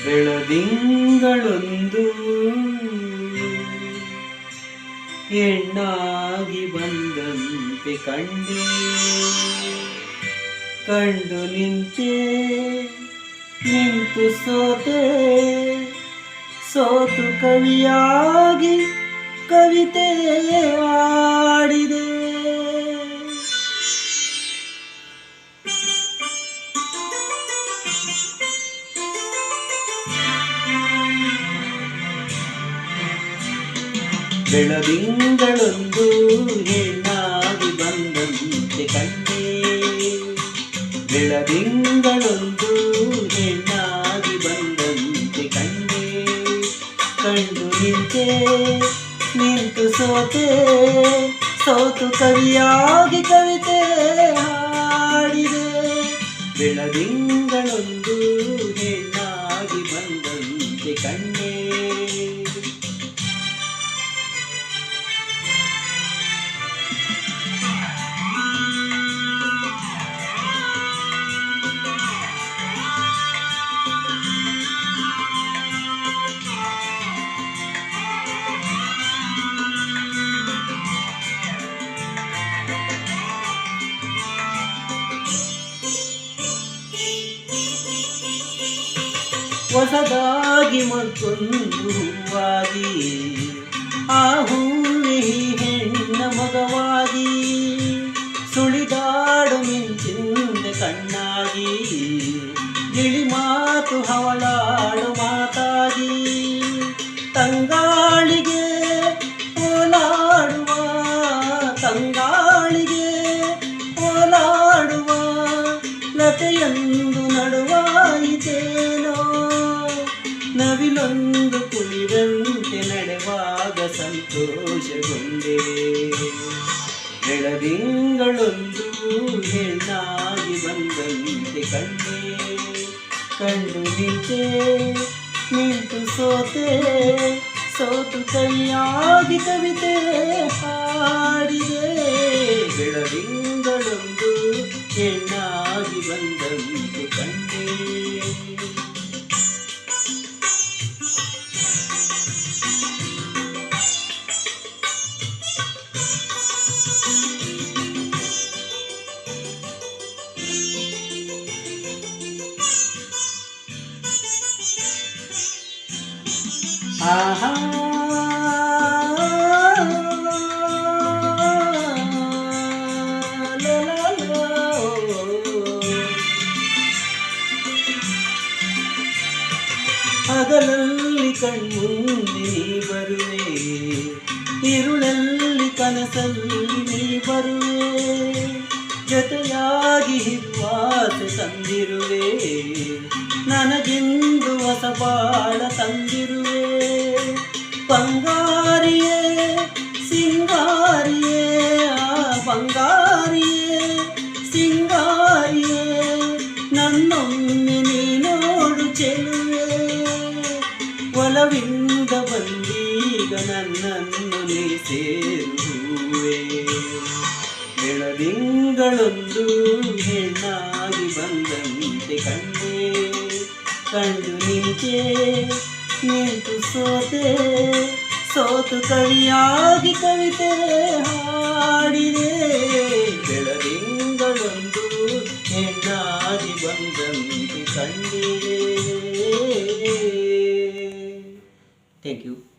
ಬೆಳದಿಂಗಳೊಂದು ಹೆಣ್ಣಾಗಿ ಬಂದಂತೆ ಕಂಡೆ, ಕಂಡು ನಿಂತೆ ನಿಂತು ಸೋತೆ, ಸೋತು ಕವಿಯಾಗಿ ಕವಿತೆ ಆಡಿದೆ. ಬೆಳದಿಂಗಳೊಂದು ಹೆಣ್ಣಾಗಿ ಬಂದಂತೆ ಕಂಡೆ, ಬೆಳದಿಂಗಳೊಂದು ಹೆಣ್ಣಾಗಿ ಬಂದಂತೆ ಕಂಡೆ, ಕಂಡು ನಿಂತೆ ನಿಂತು ಸೋತೆ, ಸೋತು ಕವಿಯಾಗಿ ಕವಿತೆ ಹಾಡಿದೆ. ಬೆಳದಿಂಗಳೊಂದು ಹೆಣ್ಣಾಗಿ ಬಂದಂತೆ ಕಂಡೆ. ಹೊಸದಾಗಿ ಮತ್ತೊಂದು ಹೂವಾಗಿ, ಆ ಹೂವೇ ಹೆಣ್ಣ ಮಗವಾಗಿ, ಸುಳಿದಾಡು ಮಿಂಚಿಂದ ಕಣ್ಣಾಗಿ, ಗಿಳಿ ಮಾತು ಹವಳಾಡು ಮಾತಾಗಿ, ತಂಗಾಳಿಗೆ ಓಲಾಡುವ, ತಂಗಾಳಿಗೆ ಓಲಾಡುವ ಲತೆಯೊಂದು ನಡುವಾಯಿತೇನೋ, ನವಿಲೊಂದು ಕುಳಿದಂತೆ ನಡೆವಾಗ ಸಂತೋಷಗೊಂಡೆ. ಬೆಳದಿಂಗಳೊಂದು ಹೆಣ್ಣಾಗಿ ಬಂದಂತೆ ಕಂಡೆ, ಕಂಡು ನಿಂತೆ ನಿಂತು ಸೋತೆ, ಸೋತು ಕವಿಯಾಗಿ ಕವಿತೆ ಹಾಡಿದೆ. ಬೆಳದಿಂಗಳೊಂದು ಹೆಣ್ಣಾಗಿ ಬಂದಂತೆ ಕಂಡೆ. ಆಹಾ ಹಗಲಲ್ಲಿ ಕಣ್ಮುಂದೆ ನೀ ಬರುವೆ, ಇರುಳಲ್ಲಿ ಕನಸಲ್ಲಿ ನೀ ಬರುವೆ, ಜೊತೆಯಾಗಿ ಹಿರುವಾಸೆ ತಂದಿರುವೆ, ನನಗೆಂದು ಹೊಸ ಬಾಳ ತಂದಿರುವೆ. ಬಂಗಾರಿಯೇ ಸಿಂಗಾರಿಯೇ, ಬಂಗಾರಿಯೇ ಸಿಂಗಾರಿಯೇ, ನನ್ನೊಮ್ಮೆ ನೀ ನೋಡು ಚೆಲುವೆ, ಒಲವಿಂದ ಬಂದೀಗ ನನ್ನನ್ನು ನೀ ಸೇರುವೆ. ಬೆಳದಿಂಗಳೊಂದು ಹೆಣ್ಣಾಗಿ ಬಂದಂತೆ ಕಂಡೆ, ಕಂಡು ನಿಂತೆ ನಿಂತು ಸೋತೆ, ಸೋತು ಕವಿಯಾಗಿ ಕವಿತೆ ಹಾಡಿದೆ. ಬೆಳದಿಂಗಳೊಂದು ಹೆಣ್ಣಾಗಿ ಬಂದಂತೆ ಕಂಡೆ. Thank you.